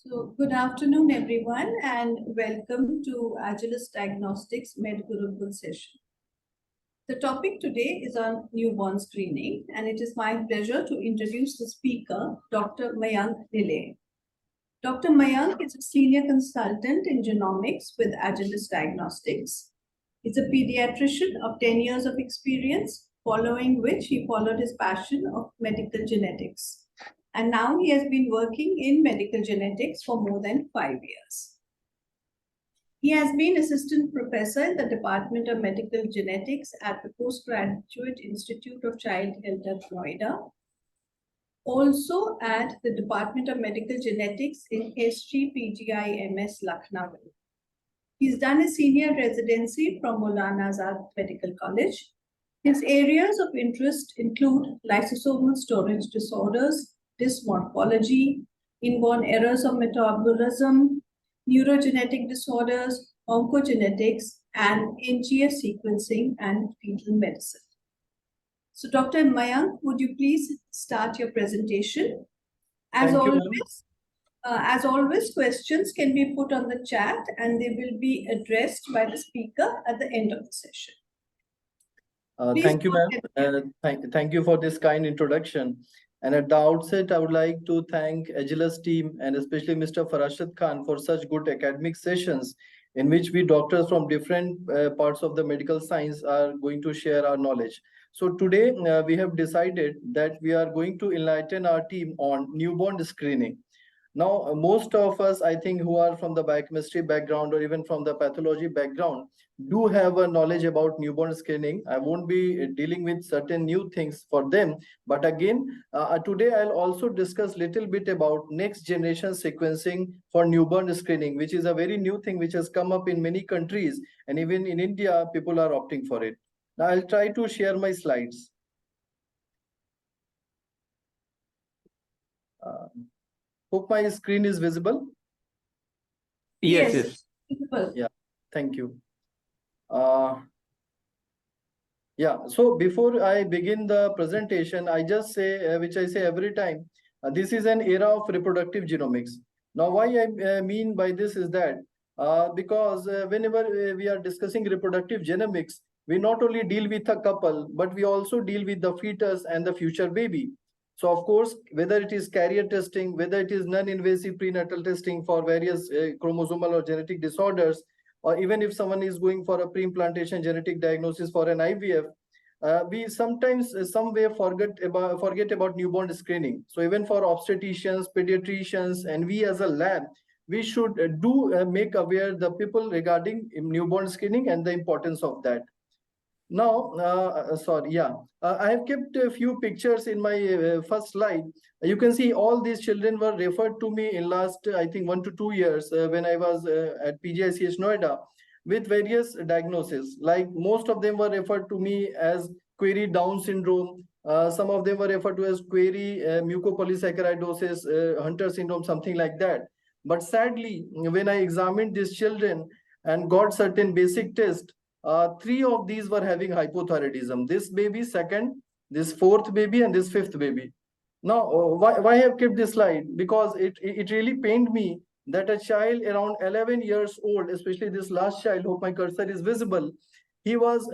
So, good afternoon, everyone, and welcome to Agilus Diagnostics MedGurukul session. The topic today is on newborn screening, and it is my pleasure to introduce the speaker, Dr. Mayank Nilay. Dr. Mayank is a senior consultant in genomics with Agilus Diagnostics. He's a pediatrician of 10 years of experience, following which he followed his passion of medical genetics. And now he has been working in medical genetics for more than 5 years. He has been assistant professor in the Department of Medical Genetics at the Postgraduate Institute of Child Health at Florida, also at the Department of Medical Genetics in History PGI-MS Lucknow. He's done a senior residency from Maulana Azad Medical College. His areas of interest include lysosomal storage disorders, dysmorphology, inborn errors of metabolism, neurogenetic disorders, oncogenetics, and NGS sequencing and fetal medicine. So, Dr. Mayank, would you please start your presentation? As always, questions can be put on the chat and they will be addressed by the speaker at the end of the session. Thank you, ma'am. Thank you for this kind introduction. And at the outset, I would like to thank Agilus team and especially Mr. Farashad Khan for such good academic sessions in which we doctors from different parts of the medical science are going to share our knowledge. So today we have decided that we are going to enlighten our team on newborn screening. Now, most of us, I think, who are from the biochemistry background or even from the pathology background, do have a knowledge about newborn screening. I won't be dealing with certain new things for them. But again, today I'll also discuss a little bit about next generation sequencing for newborn screening, which is a very new thing which has come up in many countries. And even in India, people are opting for it. Now, I'll try to share my slides. Hope my screen is visible. Yes. Yeah, thank you. Yeah, so before I begin the presentation, I just say, which I say every time, this is an era of reproductive genomics. Now, why I mean by this is that because whenever we are discussing reproductive genomics, we not only deal with a couple, but we also deal with the fetus and the future baby. So, of course, whether it is carrier testing, whether it is non-invasive prenatal testing for various chromosomal or genetic disorders, or even if someone is going for a pre-implantation genetic diagnosis for an IVF, we sometimes somewhere forget about newborn screening. So even for obstetricians, pediatricians, and we as a lab, we should make aware the people regarding newborn screening and the importance of that. Now, I have kept a few pictures in my first slide. You can see all these children were referred to me in last, I think, 1 to 2 years when I was at PGICH Noida with various diagnoses. Like most of them were referred to me as query Down syndrome. Some of them were referred to as query mucopolysaccharidosis, Hunter syndrome, something like that. But sadly, when I examined these children and got certain basic tests, 3 of these were having hypothyroidism. This baby, second, this 4th baby, and this 5th baby. Now, why I have kept this slide? Because it really pained me that a child around 11 years old, especially this last child, hope my cursor is visible, he was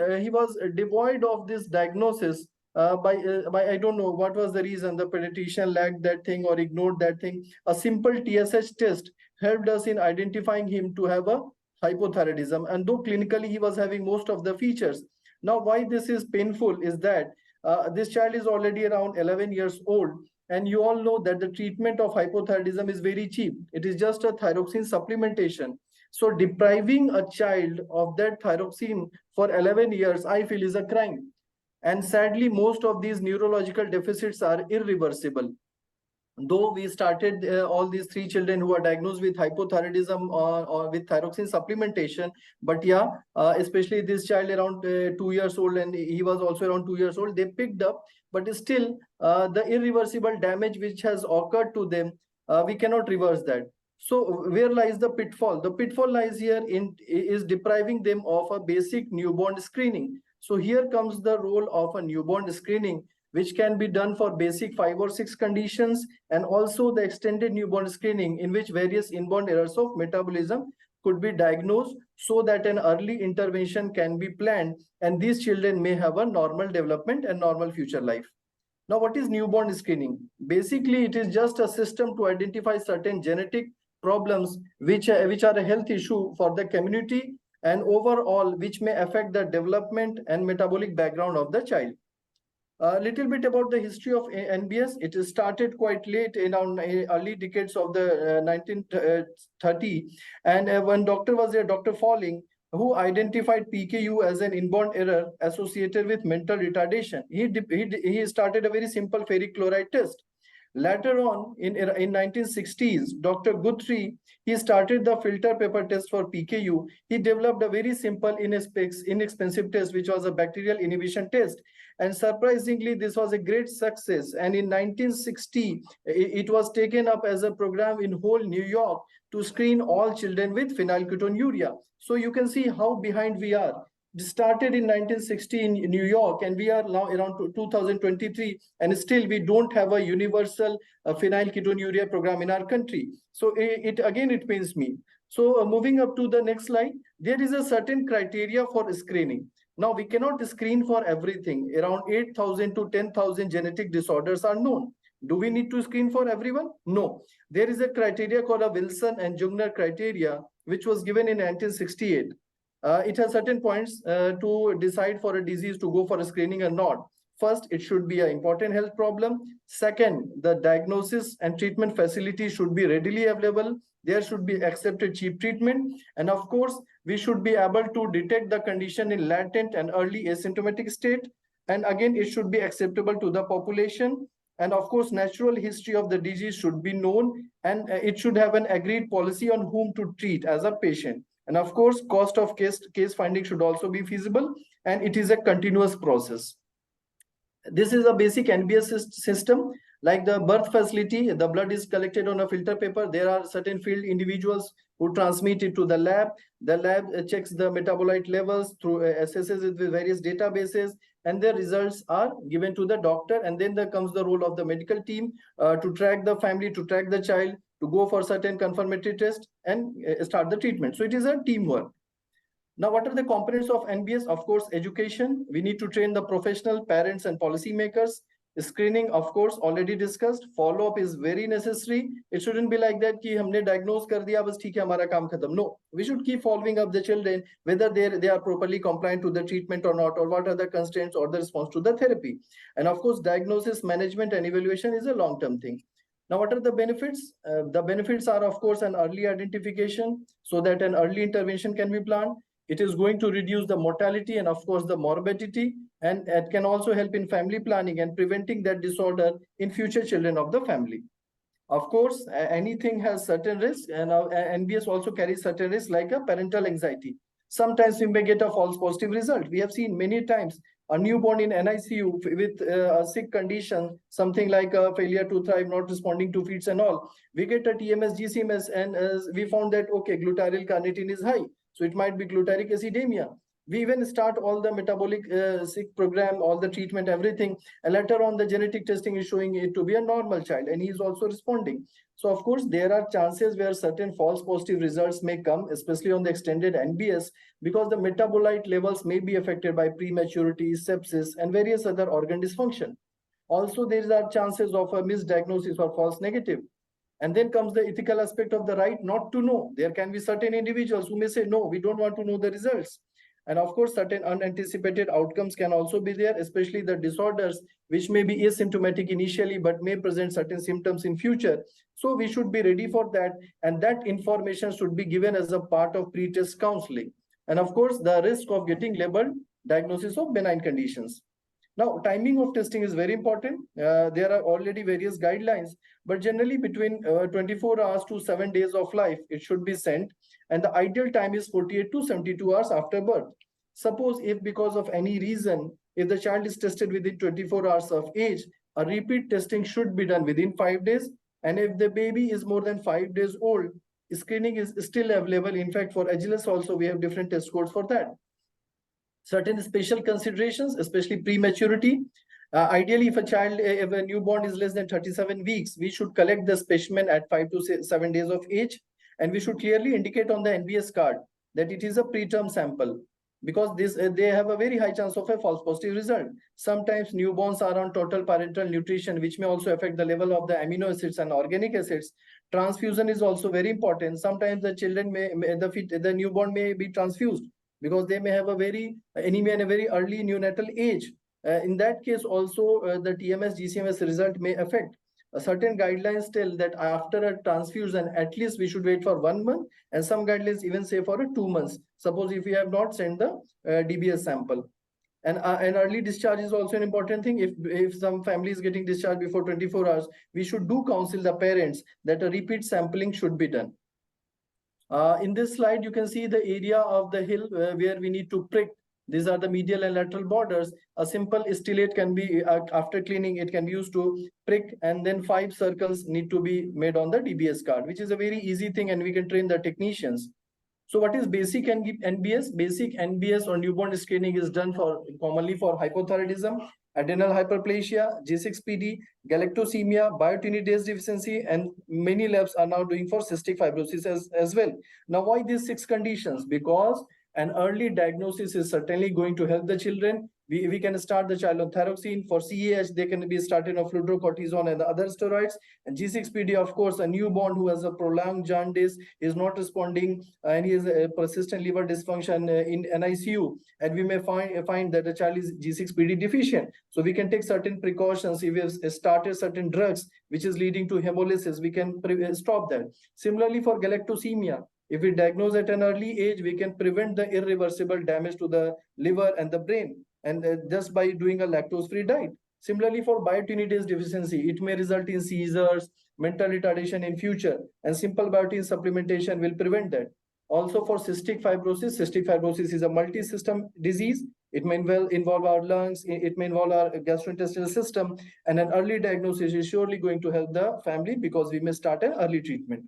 devoid of this diagnosis by I don't know what was the reason. The pediatrician lacked that thing or ignored that thing. A simple TSH test helped us in identifying him to have a hypothyroidism, and though clinically he was having most of the features. Now, why this is painful is that this child is already around 11 years old, and you all know that the treatment of hypothyroidism is very cheap. It is just a thyroxine supplementation. So depriving a child of that thyroxine for 11 years, I feel, is a crime. And sadly, most of these neurological deficits are irreversible. Though we started all these 3 children who are diagnosed with hypothyroidism or with thyroxine supplementation, but yeah, especially this child around 2 years old, and he was also around 2 years old, they picked up, but still the irreversible damage which has occurred to them, we cannot reverse that. So where lies the pitfall? The pitfall lies here is depriving them of a basic newborn screening. So here comes the role of a newborn screening, which can be done for basic 5 or 6 conditions, and also the extended newborn screening, in which various inborn errors of metabolism could be diagnosed so that an early intervention can be planned, and these children may have a normal development and normal future life. Now, what is newborn screening? Basically, it is just a system to identify certain genetic problems which are a health issue for the community, and overall which may affect the development and metabolic background of the child. A little bit about the history of NBS. It started quite late in our early decades of the 1930, and one doctor was there, Dr. Falling, who identified PKU as an inborn error associated with mental retardation. He started a very simple ferric chloride test. Later on, in 1960s, Dr. Guthrie, he started the filter paper test for PKU. He developed a very simple, inexpensive test, which was a bacterial inhibition test. And surprisingly, this was a great success. And in 1960, it was taken up as a program in whole New York to screen all children with phenylketonuria. So you can see how behind we are. It started in 1960 in New York, and we are now around 2023, and still we don't have a universal phenylketonuria program in our country. So it pains me. So moving up to the next slide, there is a certain criteria for screening. Now, we cannot screen for everything. Around 8,000 to 10,000 genetic disorders are known. Do we need to screen for everyone? No. There is a criteria called a Wilson and Jungner criteria, which was given in 1968. It has certain points to decide for a disease to go for a screening or not. First, it should be an important health problem. Second, the diagnosis and treatment facility should be readily available. There should be accepted cheap treatment. And of course, we should be able to detect the condition in latent and early asymptomatic state. And again, it should be acceptable to the population. And of course, natural history of the disease should be known, and it should have an agreed policy on whom to treat as a patient. And of course, cost of case finding should also be feasible, and it is a continuous process. This is a basic NBS system. Like the birth facility, the blood is collected on a filter paper. There are certain field individuals who transmit it to the lab. The lab checks the metabolite levels through assesses it with various databases, and the results are given to the doctor. And then there comes the role of the medical team to track the family, to track the child, to go for certain confirmatory tests and start the treatment. So it is a teamwork. Now, what are the components of NBS? Of course, education. We need to train the professional, parents, and policymakers. Screening, of course, already discussed. Follow-up is very necessary. It shouldn't be like that कि हमने diagnose कर दिया बस ठीक है हमारा काम खत्म. No, we should keep following up the children whether they are properly compliant to the treatment or not, or what are the constraints or the response to the therapy. And of course, diagnosis, management, and evaluation is a long-term thing. Now, what are the benefits? The benefits are, of course, an early identification so that an early intervention can be planned. It is going to reduce the mortality and, of course, the morbidity, and it can also help in family planning and preventing that disorder in future children of the family. Of course, anything has certain risks, and NBS also carries certain risks like a parental anxiety. Sometimes we may get a false positive result. We have seen many times a newborn in NICU with a sick condition, something like a failure to thrive, not responding to feeds and all. We get a TMS, GCMS, and we found that, okay, glutathione carnitine is high. So it might be glutaric acidemia. We even start all the metabolic sick program, all the treatment, everything. And later on, the genetic testing is showing it to be a normal child, and he is also responding. So of course, there are chances where certain false positive results may come, especially on the extended NBS, because the metabolite levels may be affected by prematurity, sepsis, and various other organ dysfunction. Also, there are chances of a misdiagnosis or false negative. And then comes the ethical aspect of the right not to know. There can be certain individuals who may say, no, we don't want to know the results. And of course, certain unanticipated outcomes can also be there, especially the disorders which may be asymptomatic initially, but may present certain symptoms in future. So we should be ready for that. And that information should be given as a part of pre-test counseling. And of course, the risk of getting labeled diagnosis of benign conditions. Now, timing of testing is very important. There are already various guidelines, but generally between 24 hours to 7 days of life, it should be sent. And the ideal time is 48 to 72 hours after birth. Suppose if because of any reason, if the child is tested within 24 hours of age, a repeat testing should be done within 5 days. And if the baby is more than 5 days old, screening is still available. In fact, for Agilus also, we have different test codes for that. Certain special considerations, especially prematurity. Ideally, if a newborn is less than 37 weeks, we should collect the specimen at 5 to 7 days of age, and we should clearly indicate on the NBS card that it is a preterm sample, because they have a very high chance of a false positive result. Sometimes newborns are on total parenteral nutrition, which may also affect the level of the amino acids and organic acids. Transfusion is also very important. Sometimes the children the newborn may be transfused because they may have a very anemia in a very early neonatal age. In that case, also the TMS GCMS result may affect. Certain guidelines tell that after a transfusion, at least we should wait for 1 month, and some guidelines even say for 2 months. Suppose if we have not sent the DBS sample. And an early discharge is also an important thing. If some family is getting discharged before 24 hours, we should do counsel the parents that a repeat sampling should be done. In this slide, you can see the area of the hill where we need to prick. These are the medial and lateral borders. A simple stillate can be, after cleaning, it can be used to prick, and then 5 circles need to be made on the DBS card, which is a very easy thing, and we can train the technicians. So what is basic NBS? Basic NBS or newborn screening is done commonly for hypothyroidism, adrenal hyperplasia, G6PD, galactosemia, biotinidase deficiency, and many labs are now doing for cystic fibrosis as well. Now, why these 6 conditions? Because an early diagnosis is certainly going to help the children. We can start the child on thyroxine. For CAH, they can be started on fludrocortisone and other steroids. And G6PD, of course, a newborn who has a prolonged jaundice, is not responding, and he has a persistent liver dysfunction in NICU. And we may find that the child is G6PD deficient. So we can take certain precautions. If we have started certain drugs, which is leading to hemolysis, we can stop that. Similarly, for galactosemia, if we diagnose at an early age, we can prevent the irreversible damage to the liver and the brain, and just by doing a lactose-free diet. Similarly, for biotinidase deficiency, it may result in seizures, mental retardation in future, and simple biotin supplementation will prevent that. Also, for cystic fibrosis is a multi-system disease. It may involve our lungs, it may involve our gastrointestinal system, and an early diagnosis is surely going to help the family because we may start an early treatment.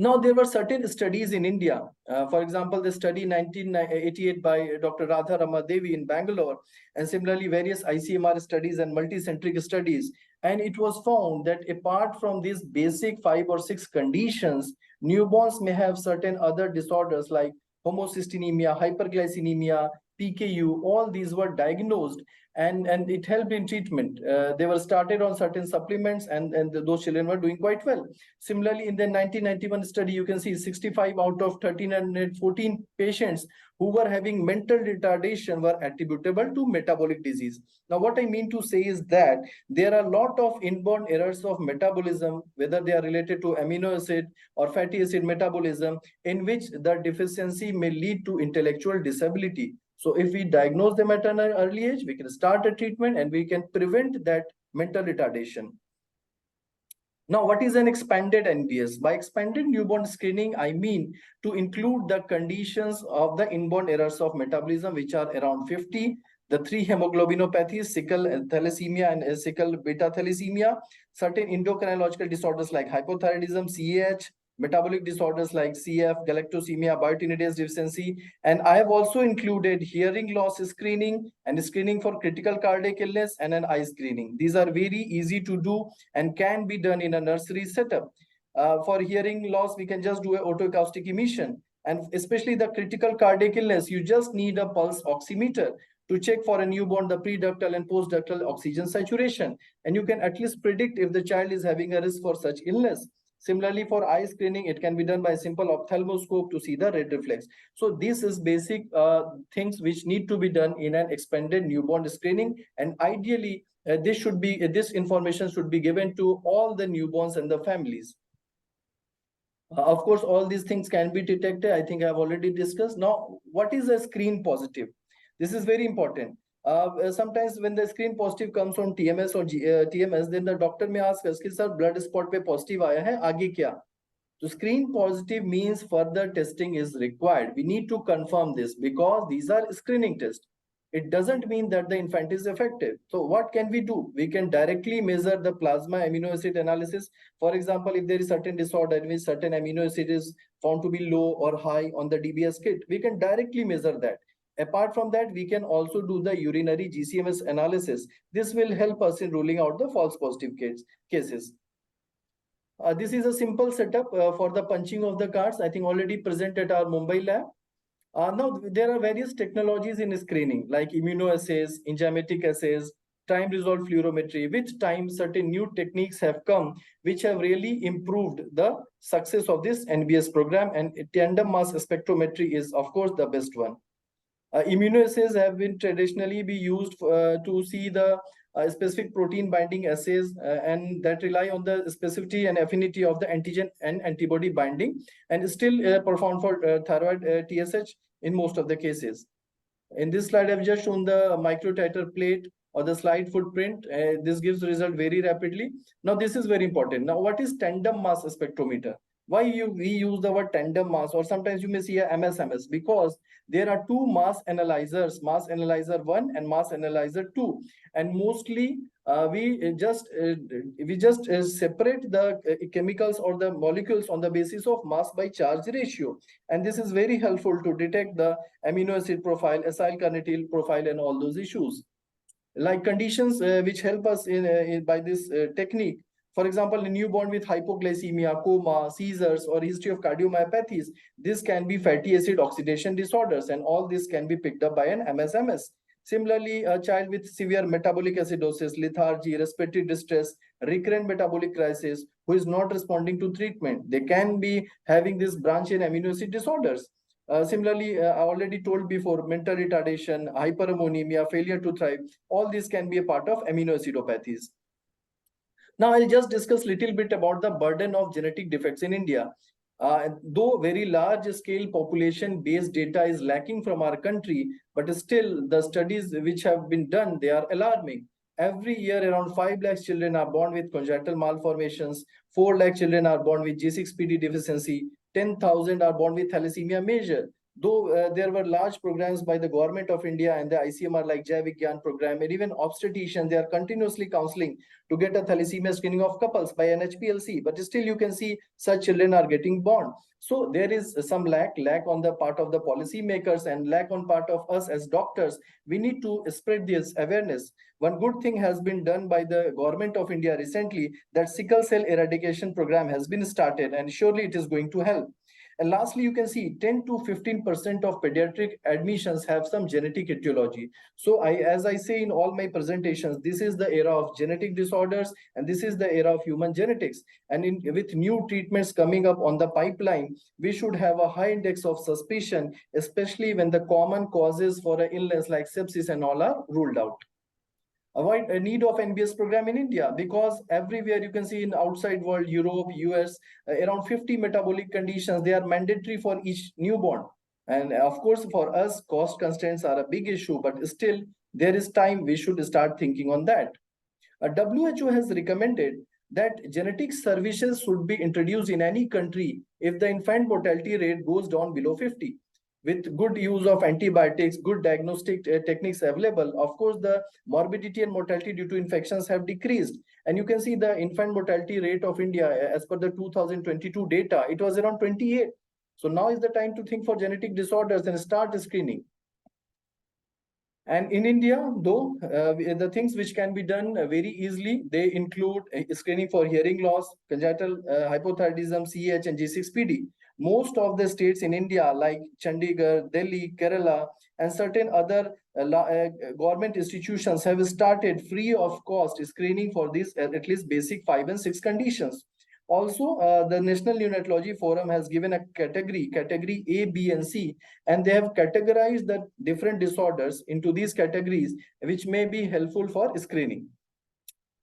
Now, there were certain studies in India. For example, the study 1988 by Dr. Radha Ramadevi in Bangalore, and similarly various ICMR studies and multicentric studies. And it was found that apart from these basic 5 or 6 conditions, newborns may have certain other disorders like homocystinemia, hyperglycinemia, PKU. All these were diagnosed, and it helped in treatment. They were started on certain supplements, and those children were doing quite well. Similarly, in the 1991 study, you can see 65 out of 1,314 patients who were having mental retardation were attributable to metabolic disease. Now, what I mean to say is that there are a lot of inborn errors of metabolism, whether they are related to amino acid or fatty acid metabolism, in which the deficiency may lead to intellectual disability. So if we diagnose them at an early age, we can start a treatment and we can prevent that mental retardation. Now, what is an expanded NBS? By expanded newborn screening, I mean to include the conditions of the inborn errors of metabolism, which are around 50, the 3 hemoglobinopathies, sickle thalassemia and sickle beta thalassemia, certain endocrinological disorders like hypothyroidism, CAH, metabolic disorders like CF, galactosemia, biotinidase deficiency, and I have also included hearing loss screening and screening for critical cardiac illness and an eye screening. These are very easy to do and can be done in a nursery setup. For hearing loss, we can just do an autoacoustic emission, and especially the critical cardiac illness, you just need a pulse oximeter to check for a newborn the preductal and postductal oxygen saturation, and you can at least predict if the child is having a risk for such illness. Similarly, for eye screening, it can be done by simple ophthalmoscope to see the red reflex. So this is basic things which need to be done in an expanded newborn screening, and ideally this information should be given to all the newborns and the families. Of course, all these things can be detected. I think I've already discussed. Now, what is a screen positive? This is very important. Sometimes when the screen positive comes on TMS or TMS, then the doctor may ask us, sir, blood spot pe positive aaya hai, aage kya? So screen positive means further testing is required. We need to confirm this because these are screening tests. It doesn't mean that the infant is effective. So what can we do? We can directly measure the plasma amino acid analysis. For example, if there is certain disorder in which certain amino acid is found to be low or high on the DBS kit, we can directly measure that. Apart from that, we can also do the urinary GCMS analysis. This will help us in ruling out the false positive cases. This is a simple setup for the punching of the cards. I think already present at our Mumbai lab. Now, there are various technologies in screening like immunoassays, enzymatic assays, time-resolved fluorometry. With time, certain new techniques have come which have really improved the success of this NBS program, and tandem mass spectrometry is, of course, the best one. Immunoassays have been traditionally be used to see the specific protein binding assays and that rely on the specificity and affinity of the antigen and antibody binding, and still performed for thyroid TSH in most of the cases. In this slide, I've just shown the microtiter plate or the slide footprint. This gives result very rapidly. Now, this is very important. Now, what is tandem mass spectrometer? Why we use the word tandem mass, or sometimes you may see a MSMS, because there are two mass analyzers, mass analyzer 1 and mass analyzer 2, and mostly we just separate the chemicals or the molecules on the basis of mass by charge ratio, and this is very helpful to detect the amino acid profile, acyl carnitine profile, and all those issues. Like conditions which help us in by this technique. For example, a newborn with hypoglycemia, coma, seizures, or history of cardiomyopathies, this can be fatty acid oxidation disorders, and all this can be picked up by an MSMS. Similarly, a child with severe metabolic acidosis, lethargy, respiratory distress, recurrent metabolic crisis, who is not responding to treatment, they can be having this branch in amino acid disorders. Similarly, I already told before, mental retardation, hyperammonemia, failure to thrive, all these can be a part of amino acidopathies. Now, I'll just discuss a little bit about the burden of genetic defects in India. Though very large scale population based data is lacking from our country, but still the studies which have been done, they are alarming. Every year, around 5 lakh children are born with congenital malformations, 4 lakh children are born with G6PD deficiency, 10,000 are born with thalassemia major. Though there were large programs by the government of India and the ICMR like Jai Vigyan program, and even obstetricians, they are continuously counseling to get a thalassemia screening of couples by NHPLC, but still you can see such children are getting born. So there is some lack on the part of the policy makers and lack on part of us as doctors. We need to spread this awareness. One good thing has been done by the government of India recently, that sickle cell eradication program has been started, and surely it is going to help. And lastly, you can see 10 to 15% of pediatric admissions have some genetic etiology. So as I say in all my presentations, this is the era of genetic disorders, and this is the era of human genetics. And with new treatments coming up on the pipeline, we should have a high index of suspicion, especially when the common causes for an illness like sepsis and all are ruled out. Avoid a need of NBS program in India, because everywhere you can see in outside world, Europe, US, around 50 metabolic conditions, they are mandatory for each newborn. And of course, for us, cost constraints are a big issue, but still there is time we should start thinking on that. WHO has recommended that genetic services should be introduced in any country if the infant mortality rate goes down below 50. With good use of antibiotics, good diagnostic techniques available, of course, the morbidity and mortality due to infections have decreased. And you can see the infant mortality rate of India, as per the 2022 data, it was around 28. So now is the time to think for genetic disorders and start screening. And in India, though, the things which can be done very easily, they include screening for hearing loss, congenital hypothyroidism, CH, and G6PD. Most of the states in India, like Chandigarh, Delhi, Kerala, and certain other government institutions have started free of cost screening for these at least basic 5 and 6 conditions. Also, the National Neonatology Forum has given a category A, B, and C, and they have categorized the different disorders into these categories, which may be helpful for screening.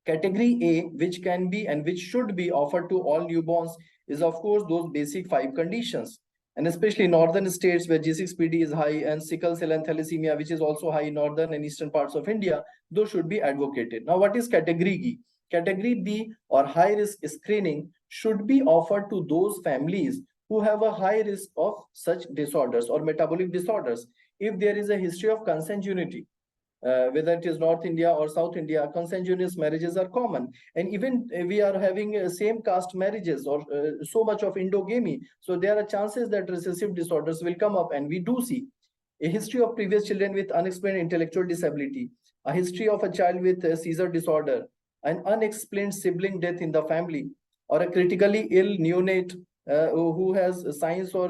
Category A, which can be and which should be offered to all newborns, is of course those basic 5 conditions. And especially northern states where G6PD is high, and sickle cell and thalassemia, which is also high in northern and eastern parts of India, those should be advocated. Now, what is category B? Category B, or high risk screening, should be offered to those families who have a high risk of such disorders or metabolic disorders. If there is a history of consanguinity, whether it is North India or South India, consanguineous marriages are common. And even we are having same caste marriages or so much of endogamy. So there are chances that recessive disorders will come up, and we do see. a history of previous children with unexplained intellectual disability, a history of a child with a seizure disorder, an unexplained sibling death in the family, or a critically ill neonate who has signs or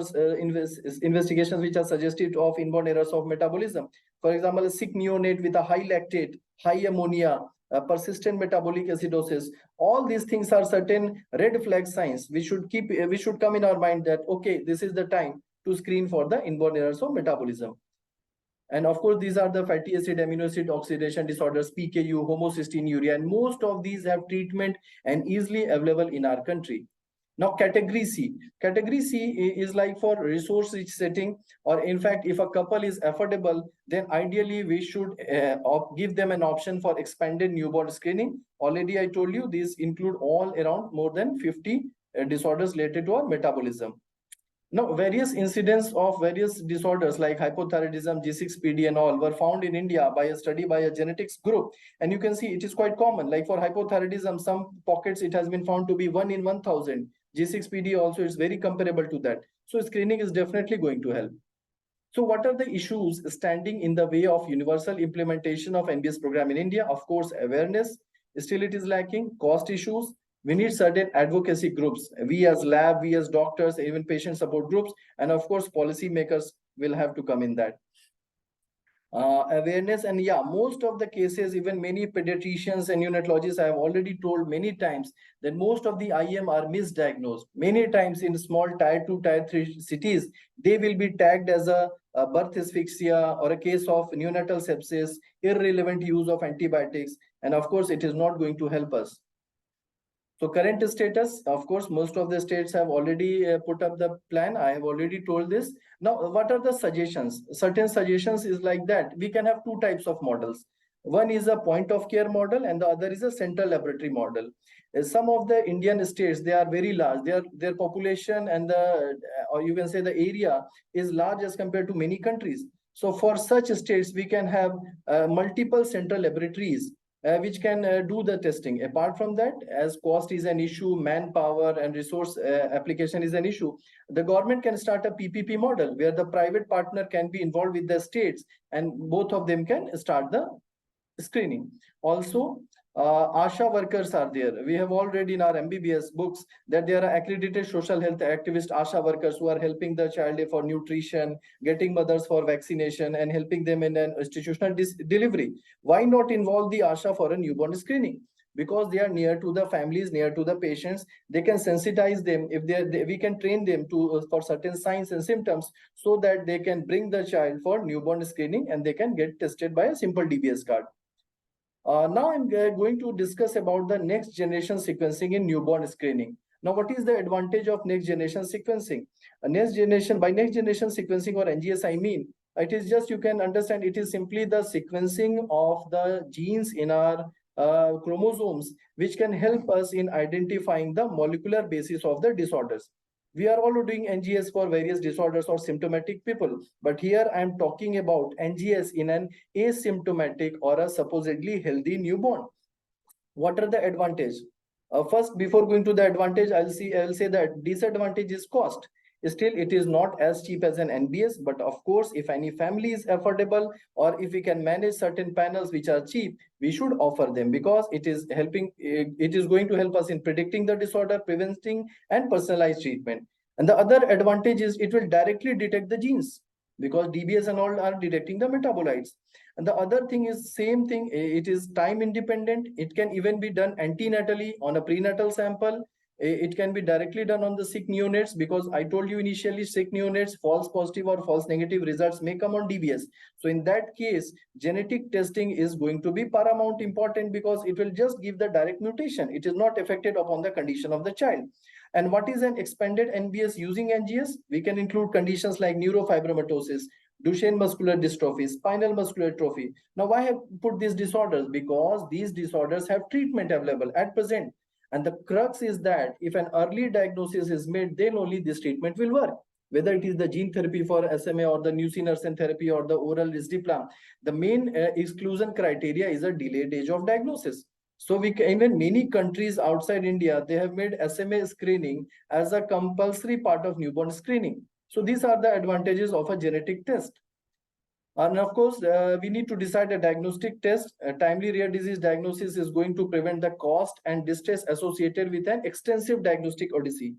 investigations which are suggestive of inborn errors of metabolism. For example, a sick neonate with a high lactate, high ammonia, persistent metabolic acidosis. All these things are certain red flag signs. We should come in our mind that, okay, this is the time to screen for the inborn errors of metabolism. And of course, these are the fatty acid amino acid oxidation disorders, PKU, homocystinuria, and most of these have treatment and easily available in our country. Now, category C. Category C is like for resource rich setting, or in fact, if a couple is affordable, then ideally we should give them an option for expanded newborn screening. Already I told you these include all around more than 50 disorders related to our metabolism. Now, various incidents of various disorders like hypothyroidism, G6PD and all were found in India by a study by a genetics group. And you can see it is quite common. Like for hypothyroidism, some pockets it has been found to be 1 in 1,000. G6PD also is very comparable to that. So screening is definitely going to help. So what are the issues standing in the way of universal implementation of NBS program in India? Of course, awareness. Still it is lacking. Cost issues. We need certain advocacy groups. We as lab, we as doctors, even patient support groups, and of course, policy makers will have to come in that. Awareness, and yeah, most of the cases, even many pediatricians and neonatologists, I have already told many times that most of the IM are misdiagnosed. Many times in small tier 2, tier 3 cities, they will be tagged as a birth asphyxia or a case of neonatal sepsis, irrelevant use of antibiotics, and of course, it is not going to help us. So current status, of course, most of the states have already put up the plan. I have already told this. Now, what are the suggestions? Certain suggestions is like that. We can have two types of models. One is a point of care model and the other is a central laboratory model. Some of the Indian states, they are very large. Their population and or you can say the area is large as compared to many countries. So for such states, we can have multiple central laboratories which can do the testing. Apart from that, as cost is an issue, manpower and resource application is an issue, the government can start a PPP model where the private partner can be involved with the states and both of them can start the screening. Also, ASHA workers are there. We have already in our MBBS books that there are accredited social health activist ASHA workers who are helping the child for nutrition, getting mothers for vaccination, and helping them in an institutional delivery. Why not involve the ASHA for a newborn screening? Because they are near to the families, near to the patients. They can sensitize them. If we can train them to for certain signs and symptoms so that they can bring the child for newborn screening and they can get tested by a simple DBS card. Now I'm going to discuss about the next generation sequencing in newborn screening. Now, what is the advantage of next generation sequencing? By next generation sequencing or NGS, I mean, it is just, you can understand, it is simply the sequencing of the genes in our chromosomes, which can help us in identifying the molecular basis of the disorders. We are all doing NGS for various disorders or symptomatic people, but here I am talking about NGS in an asymptomatic or a supposedly healthy newborn. What are the advantages? First, before going to the advantage, I'll say that disadvantage is cost. Still, it is not as cheap as an NBS, but of course, if any family is affordable or if we can manage certain panels which are cheap, we should offer them because it is going to help us in predicting the disorder, preventing and personalized treatment. And the other advantage is it will directly detect the genes because DBS and all are detecting the metabolites. And the other thing is same thing, it is time independent. It can even be done antenatally on a prenatal sample. It can be directly done on the sick neonates because I told you initially sick neonates, false positive or false negative results may come on DBS. So in that case, genetic testing is going to be paramount important because it will just give the direct mutation. It is not affected upon the condition of the child. And what is an expanded NBS using NGS? We can include conditions like neurofibromatosis, Duchenne muscular dystrophy, spinal muscular atrophy. Now, why have put these disorders? Because these disorders have treatment available at present. And the crux is that if an early diagnosis is made, then only this treatment will work. Whether it is the gene therapy for SMA or the nusinersen therapy or the oral risdiplam, the main exclusion criteria is a delayed age of diagnosis. So even many countries outside India, they have made SMA screening as a compulsory part of newborn screening. So these are the advantages of a genetic test. And of course, we need to decide a diagnostic test. A timely rare disease diagnosis is going to prevent the cost and distress associated with an extensive diagnostic odyssey.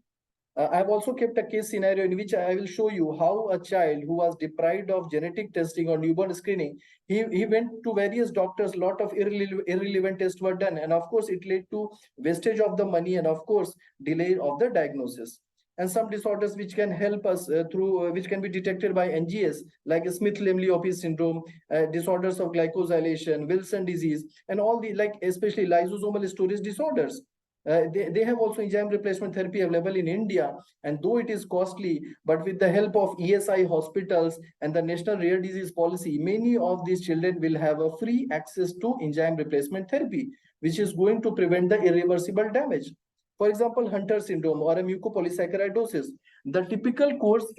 I've also kept a case scenario in which I will show you how a child who was deprived of genetic testing or newborn screening, he went to various doctors, lot of irrelevant tests were done, and of course it led to wastage of the money and of course delay of the diagnosis. And some disorders which can help us which can be detected by NGS, like Smith-Lemli-Opie syndrome, disorders of glycosylation, Wilson disease, and all the, like especially lysosomal storage disorders. They have also enzyme replacement therapy available in India, and though it is costly, but with the help of ESI hospitals and the National Rare Disease Policy, many of these children will have a free access to enzyme replacement therapy, which is going to prevent the irreversible damage. For example, Hunter syndrome or a mucopolysaccharidosis, the typical course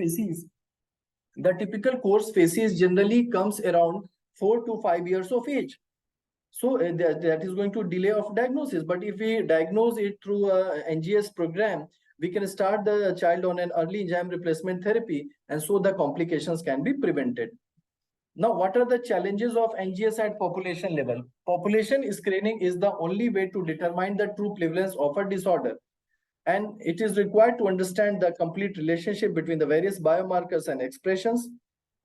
phases generally comes around 4 to 5 years of age. So that is going to delay of diagnosis. But if we diagnose it through a NGS program, we can start the child on an early enzyme replacement therapy, and so the complications can be prevented. Now, what are the challenges of NGS at population level? Population screening is the only way to determine the true prevalence of a disorder. And it is required to understand the complete relationship between the various biomarkers and expressions.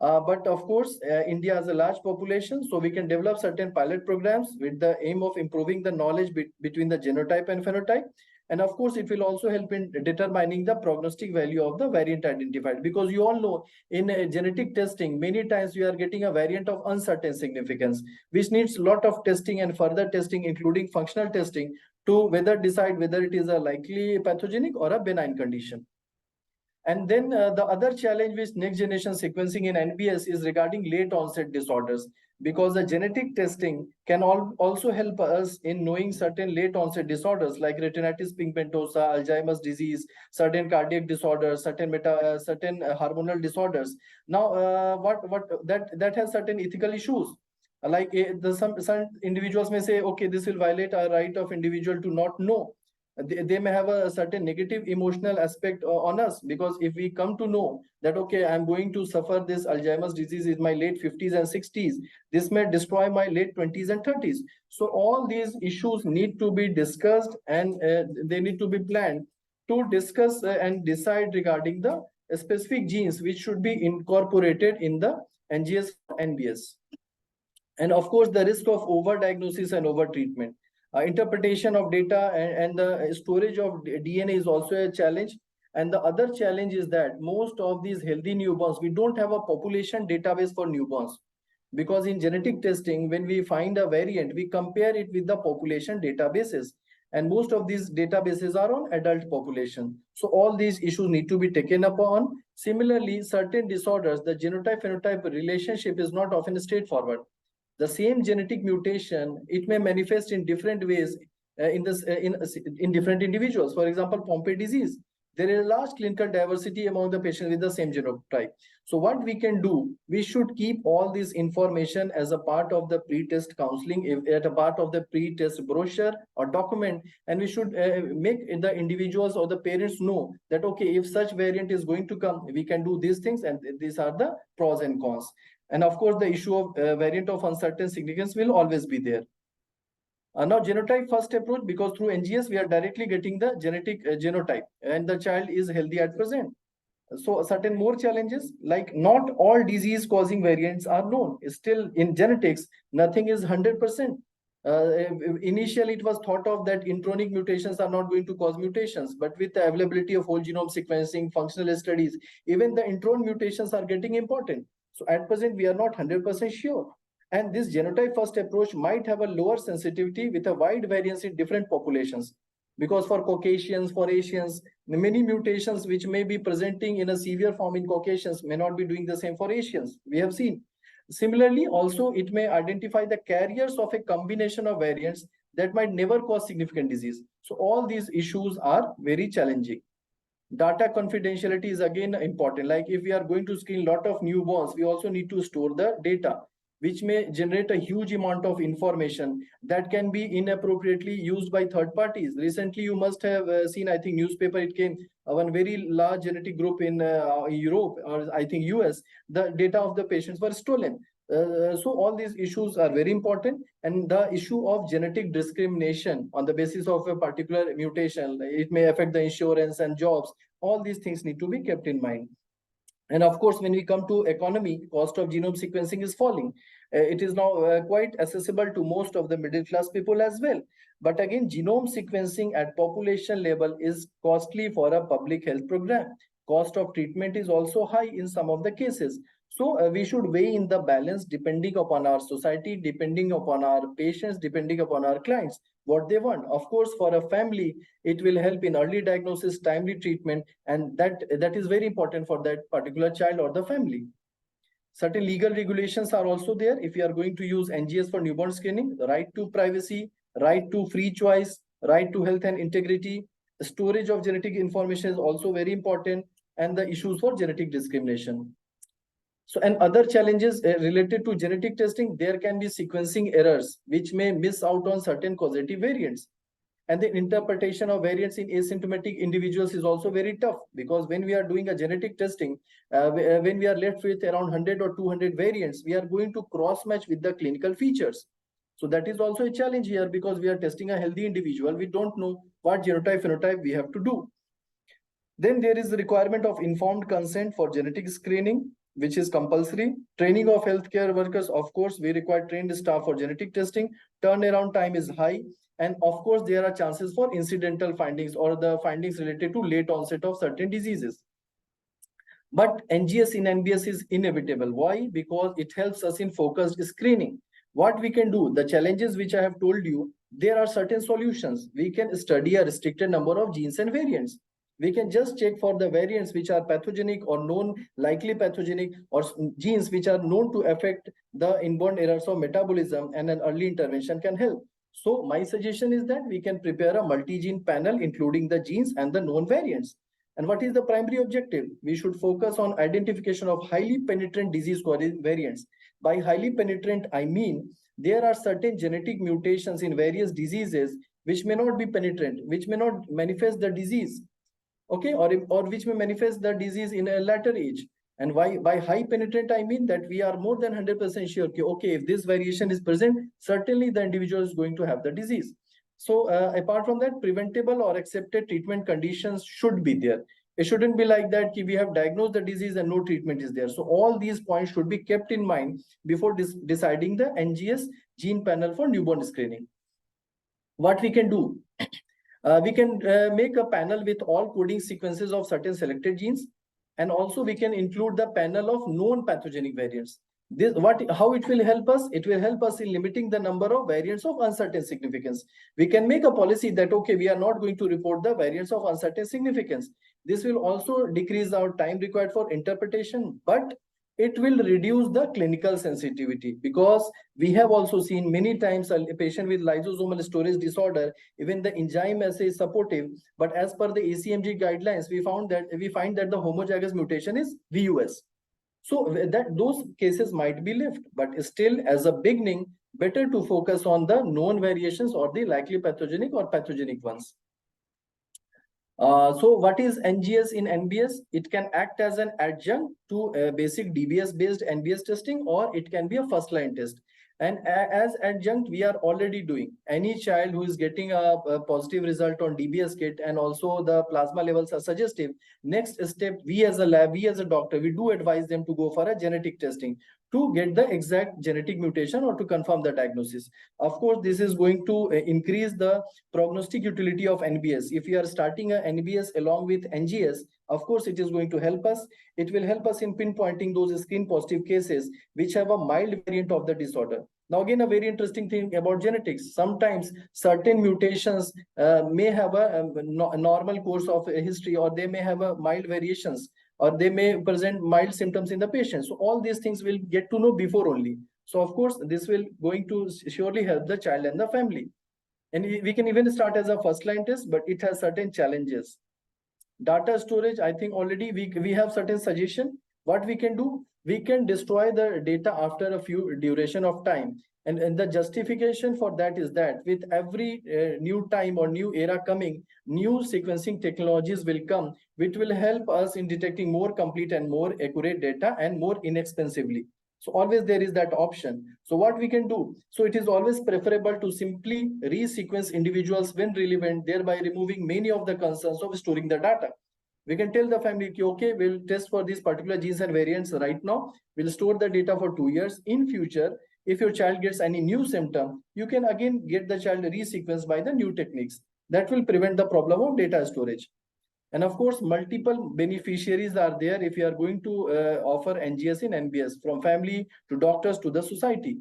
But of course, India has a large population, so we can develop certain pilot programs with the aim of improving the knowledge between the genotype and phenotype. And of course, it will also help in determining the prognostic value of the variant identified. Because you all know, in genetic testing, many times we are getting a variant of uncertain significance, which needs a lot of testing and further testing, including functional testing, to decide whether it is a likely pathogenic or a benign condition. And then the other challenge with next generation sequencing in NBS is regarding late onset disorders, because the genetic testing can also help us in knowing certain late onset disorders like retinitis pigmentosa, Alzheimer's disease, certain cardiac disorders, certain hormonal disorders. Now, what that has certain ethical issues. Like some individuals may say, okay, this will violate our right of individual to not know. They may have a certain negative emotional aspect on us, because if we come to know that, okay, I'm going to suffer this Alzheimer's disease in my late 50s and 60s, this may destroy my late 20s and 30s. So all these issues need to be discussed, and they need to be planned to discuss and decide regarding the specific genes which should be incorporated in the NGS NBS. And of course, the risk of overdiagnosis and overtreatment. Interpretation of data and the storage of DNA is also a challenge. And the other challenge is that most of these healthy newborns, we don't have a population database for newborns. Because in genetic testing, when we find a variant, we compare it with the population databases. And most of these databases are on adult population. So all these issues need to be taken upon. Similarly, certain disorders, the genotype-phenotype relationship is not often straightforward. The same genetic mutation, it may manifest in different ways in different individuals. For example, Pompe disease, there is a large clinical diversity among the patients with the same genotype. So what we can do, we should keep all this information as a part of the pre-test counseling, at a part of the pre-test brochure or document, and we should make the individuals or the parents know that, okay, if such variant is going to come, we can do these things, and these are the pros and cons. And of course, the issue of variant of uncertain significance will always be there. Now, genotype first approach, because through NGS, we are directly getting the genetic genotype, and the child is healthy at present. So certain more challenges, like not all disease causing variants are known. Still in genetics, nothing is 100%. Initially, it was thought of that intronic mutations are not going to cause mutations, but with the availability of whole genome sequencing, functional studies, even the intron mutations are getting important. So at present, we are not 100% sure. And this genotype first approach might have a lower sensitivity with a wide variance in different populations. Because for Caucasians, for Asians, many mutations which may be presenting in a severe form in Caucasians may not be doing the same for Asians. We have seen. Similarly, also, it may identify the carriers of a combination of variants that might never cause significant disease. So all these issues are very challenging. Data confidentiality is again important. Like if we are going to screen a lot of newborns, we also need to store the data, which may generate a huge amount of information that can be inappropriately used by third parties. Recently, you must have seen, I think, newspaper, it came, one very large genetic group in Europe, or I think US, the data of the patients were stolen. So all these issues are very important, and the issue of genetic discrimination on the basis of a particular mutation, it may affect the insurance and jobs. All these things need to be kept in mind. And of course, when we come to economy, cost of genome sequencing is falling. It is now quite accessible to most of the middle class people as well. But again, genome sequencing at population level is costly for a public health program. Cost of treatment is also high in some of the cases. So we should weigh in the balance depending upon our society, depending upon our patients, depending upon our clients, what they want. Of course, for a family, it will help in early diagnosis, timely treatment, and that is very important for that particular child or the family. Certain legal regulations are also there. If you are going to use NGS for newborn screening, right to privacy, right to free choice, right to health and integrity, storage of genetic information is also very important, and the issues for genetic discrimination. So, and other challenges related to genetic testing, there can be sequencing errors, which may miss out on certain causative variants. And the interpretation of variants in asymptomatic individuals is also very tough, because when we are doing a genetic testing, when we are left with around 100 or 200 variants, we are going to cross match with the clinical features. So that is also a challenge here, because we are testing a healthy individual. We don't know what genotype phenotype we have to do. Then there is the requirement of informed consent for genetic screening, which is compulsory. Training of healthcare workers, of course, we require trained staff for genetic testing. Turnaround time is high. And of course, there are chances for incidental findings or the findings related to late onset of certain diseases. But NGS in NBS is inevitable. Why? Because it helps us in focused screening. What we can do, the challenges which I have told you, there are certain solutions. We can study a restricted number of genes and variants. We can just check for the variants which are pathogenic or known likely pathogenic, or genes which are known to affect the inborn errors of metabolism, and an early intervention can help. So my suggestion is that we can prepare a multi-gene panel including the genes and the known variants. And what is the primary objective? We should focus on identification of highly penetrant disease variants. By highly penetrant, I mean there are certain genetic mutations in various diseases which may not be penetrant, which may not manifest the disease, okay, or which may manifest the disease in a later age. And why by high penetrant, I mean that we are more than 100% sure, okay, if this variation is present, certainly the individual is going to have the disease. So apart from that, preventable or accepted treatment conditions should be there. It shouldn't be like that we have diagnosed the disease and no treatment is there. So all these points should be kept in mind before deciding the NGS gene panel for newborn screening. What we can do? We can make a panel with all coding sequences of certain selected genes, and also we can include the panel of known pathogenic variants. How it will help us? It will help us in limiting the number of variants of uncertain significance. We can make a policy that, okay, we are not going to report the variants of uncertain significance. This will also decrease our time required for interpretation, but it will reduce the clinical sensitivity, because we have also seen many times a patient with lysosomal storage disorder, even the enzyme assay is supportive, but as per the ACMG guidelines, we find that the homozygous mutation is VUS. So that those cases might be left, but still as a beginning, better to focus on the known variations or the likely pathogenic or pathogenic ones. So what is NGS in NBS? It can act as an adjunct to basic DBS based NBS testing, or it can be a first line test. And as adjunct, we are already doing. Any child who is getting a positive result on DBS kit and also the plasma levels are suggestive, next step, we as a lab, we as a doctor, we do advise them to go for a genetic testing to get the exact genetic mutation or to confirm the diagnosis. Of course, this is going to increase the prognostic utility of NBS. If you are starting a NBS along with NGS, of course, it is going to help us. It will help us in pinpointing those screen positive cases which have a mild variant of the disorder. Now, again, a very interesting thing about genetics. Sometimes certain mutations may have a normal course of history, or they may have a mild variations, or they may present mild symptoms in the patient. So all these things will get to know before only. So of course, this will going to surely help the child and the family. And we can even start as a first line test, but it has certain challenges. Data storage, I think already we have certain suggestion. What we can do, we can destroy the data after a few duration of time. And the justification for that is that with every new time or new era coming, new sequencing technologies will come, which will help us in detecting more complete and more accurate data and more inexpensively. So always there is that option. So what we can do? So it is always preferable to simply resequence individuals when relevant, thereby removing many of the concerns of storing the data. We can tell the family, okay, we'll test for these particular genes and variants right now. We'll store the data for 2 years. In future, if your child gets any new symptom, you can again get the child resequenced by the new techniques. That will prevent the problem of data storage. And of course, multiple beneficiaries are there if you are going to offer NGS in NBS, from family to doctors to the society.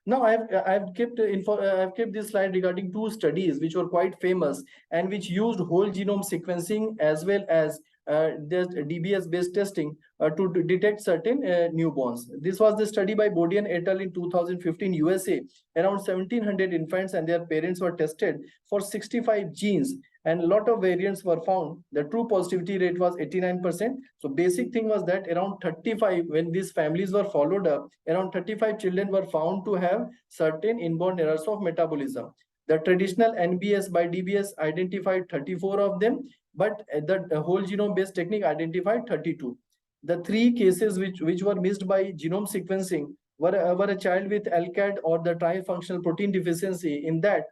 Now, I've kept this slide regarding 2 studies which were quite famous and which used whole genome sequencing as well as the DBS-based testing to detect certain newborns. This was the study by Bodian et al. In 2015 USA. Around 1,700 infants and their parents were tested for 65 genes, and a lot of variants were found. The true positivity rate was 89%. So basic thing was that around 35, when these families were followed up, around 35 children were found to have certain inborn errors of metabolism. The traditional NBS by DBS identified 34 of them, but the whole genome based technique identified 32. The 3 cases which were missed by genome sequencing were a child with LCAD or the trifunctional protein deficiency. In that,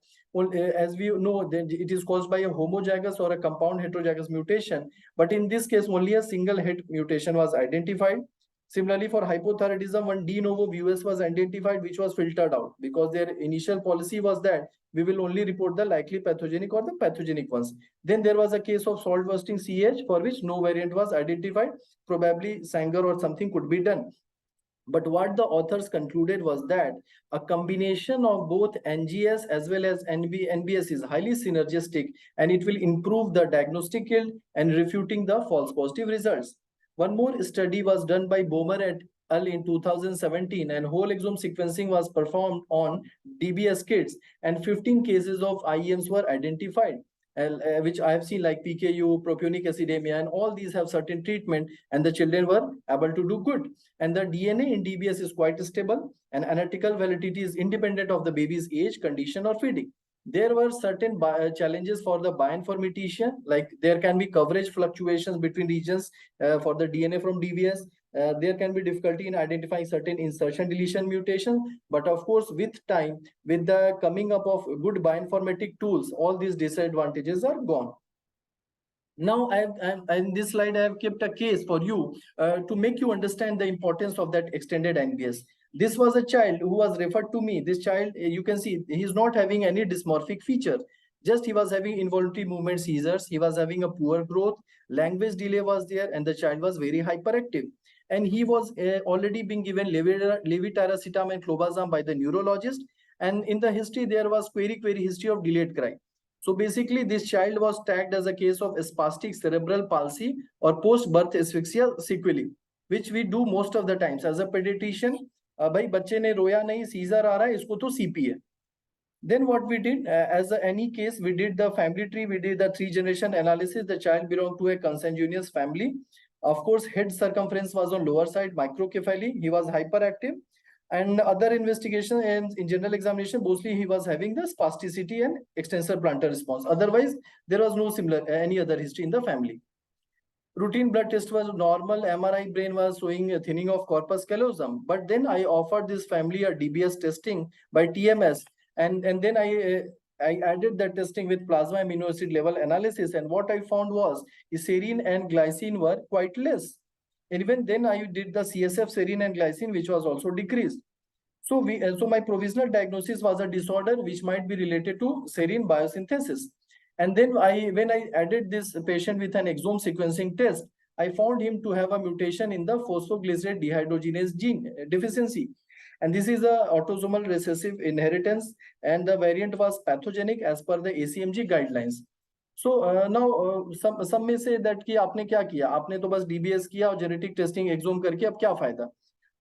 as we know, that it is caused by a homozygous or a compound heterozygous mutation. But in this case, only a single hit mutation was identified. Similarly, for hypothyroidism, one de novo VUS was identified, which was filtered out because their initial policy was that we will only report the likely pathogenic or the pathogenic ones. Then there was a case of salt bursting CH for which no variant was identified. Probably Sanger or something could be done. But what the authors concluded was that a combination of both NGS as well as NBS is highly synergistic, and it will improve the diagnostic yield and refuting the false positive results. One more study was done by Bomer et al. In 2017, and whole exome sequencing was performed on DBS kids, and 15 cases of IEMs were identified. Which I have seen, like PKU, propionic acidemia, and all these have certain treatment, and the children were able to do good. And the DNA in DBS is quite stable, and analytical validity is independent of the baby's age, condition, or feeding. There were certain challenges for the bioinformatician, like there can be coverage fluctuations between regions for the DNA from DBS. There can be difficulty in identifying certain insertion deletion mutations, but of course, with time, with the coming up of good bioinformatic tools, all these disadvantages are gone. Now, in this slide, I have kept a case for you to make you understand the importance of that extended NBS. This was a child who was referred to me. This child, you can see, he is not having any dysmorphic feature. Just he was having involuntary movement seizures. He was having a poor growth. Language delay was there, and the child was very hyperactive. And he was already being given levetiracetam and clobazam by the neurologist. And in the history, there was query history of delayed cry. So basically, this child was tagged as a case of spastic cerebral palsy or post-birth asphyxia sequelae, which we do most of the times as a pediatrician. भाई बच्चे ने रोया नहीं, scissor आ रहा है, इसको तो CP है. Then what we did, as any case, we did the family tree, we did the 3-generation analysis. The child belonged to a consanguineous family. Of course, head circumference was on lower side, microcephaly. He was hyperactive. And other investigation and in general examination, mostly he was having the spasticity and extensor plantar response. Otherwise, there was no similar any other history in the family. Routine blood test was normal. MRI brain was showing a thinning of corpus callosum. But then I offered this family a DBS testing by TMS, and then I added that testing with plasma amino acid level analysis, and what I found was serine and glycine were quite less. And even then I did the CSF serine and glycine, which was also decreased. So so my provisional diagnosis was a disorder which might be related to serine biosynthesis. And then when I added this patient with an exome sequencing test, I found him to have a mutation in the phosphoglycerate dehydrogenase gene deficiency. And this is a autosomal recessive inheritance, and the variant was pathogenic as per the ACMG guidelines. So now some may say that कि आपने क्या किया, आपने तो बस DBS किया और genetic testing exome करके अब क्या फायदा?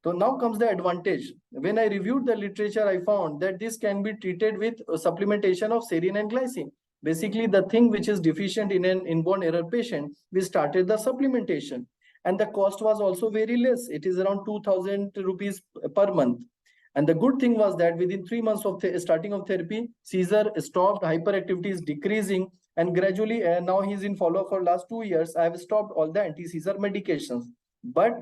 So now comes the advantage. When I reviewed the literature, I found that this can be treated with supplementation of serine and glycine. Basically, the thing which is deficient in an inborn error patient, we started the supplementation. And the cost was also very less. It is around 2,000 rupees per month. And the good thing was that within 3 months of the starting of therapy, seizure stopped, hyperactivity is decreasing, and gradually now he's in follow-up for last 2 years. I have stopped all the anti-seizure medications. but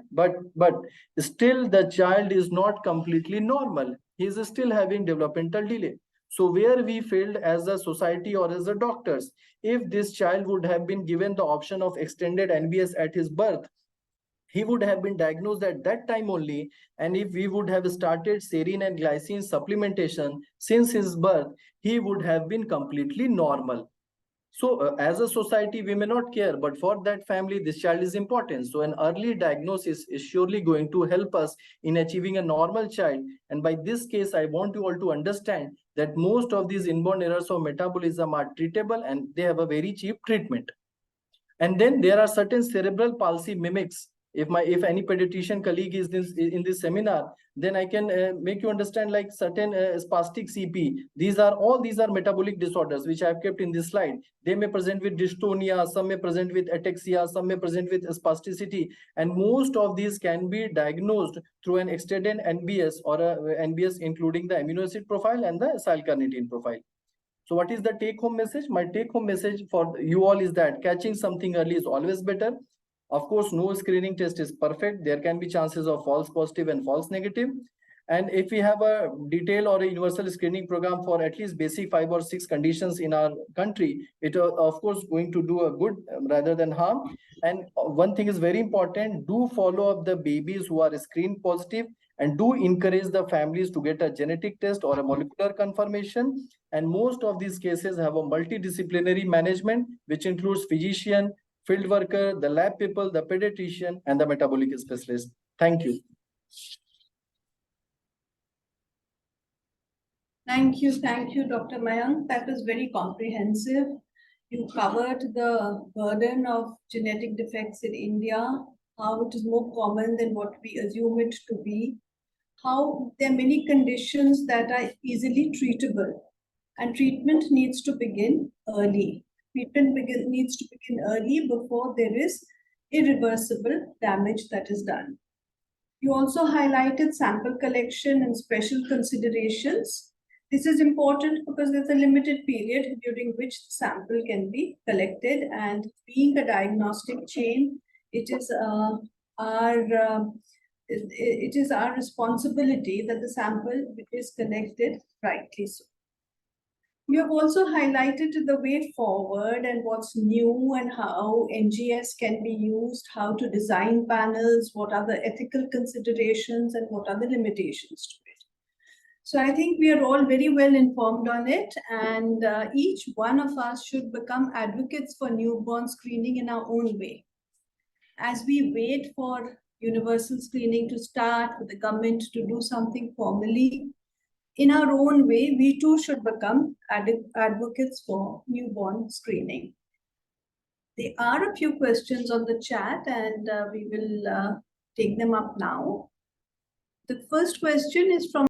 still the child is not completely normal. He is still having developmental delay. So where we failed as a society or as a doctors, if this child would have been given the option of extended NBS at his birth, he would have been diagnosed at that time only. And if we would have started serine and glycine supplementation since his birth, he would have been completely normal. So as a society, we may not care, but for that family, this child is important. So an early diagnosis is surely going to help us in achieving a normal child. And by this case, I want you all to understand that most of these inborn errors of metabolism are treatable and they have a very cheap treatment. And then there are certain cerebral palsy mimics. If any pediatrician colleague is in this seminar, then I can make you understand like certain spastic CP. These are metabolic disorders which I have kept in this slide. They may present with dystonia, some may present with ataxia, some may present with spasticity, and most of these can be diagnosed through an extended NBS or a NBS including the amino acid profile and the acyl-carnitine profile. So what is the take-home message? My take-home message for you all is that catching something early is always better. Of course, no screening test is perfect. There can be chances of false positive and false negative. And if we have a detailed or a universal screening program for at least basic 5 or 6 conditions in our country, it of course going to do a good rather than harm. And one thing is very important, do follow up the babies who are screen positive and do encourage the families to get a genetic test or a molecular confirmation. And most of these cases have a multidisciplinary management, which includes physician, field worker, the lab people, the pediatrician, and the metabolic specialist. Thank you. Thank you, Dr. Mayank. That was very comprehensive. You covered the burden of genetic defects in India, how it is more common than what we assume it to be, how there are many conditions that are easily treatable, and treatment needs to begin early. Treatment needs to begin early before there is irreversible damage that is done. You also highlighted sample collection and special considerations. This is important because there's a limited period during which the sample can be collected, and being a diagnostic chain, it is our responsibility that the sample is collected rightly so. You have also highlighted the way forward and what's new and how NGS can be used, how to design panels, what are the ethical considerations and what are the limitations to it. So I think we are all very well informed on it, and each one of us should become advocates for newborn screening in our own way. As we wait for universal screening to start, for the government to do something formally, in our own way, we too should become advocates for newborn screening. There are a few questions on the chat, and we will take them up now. The first question is from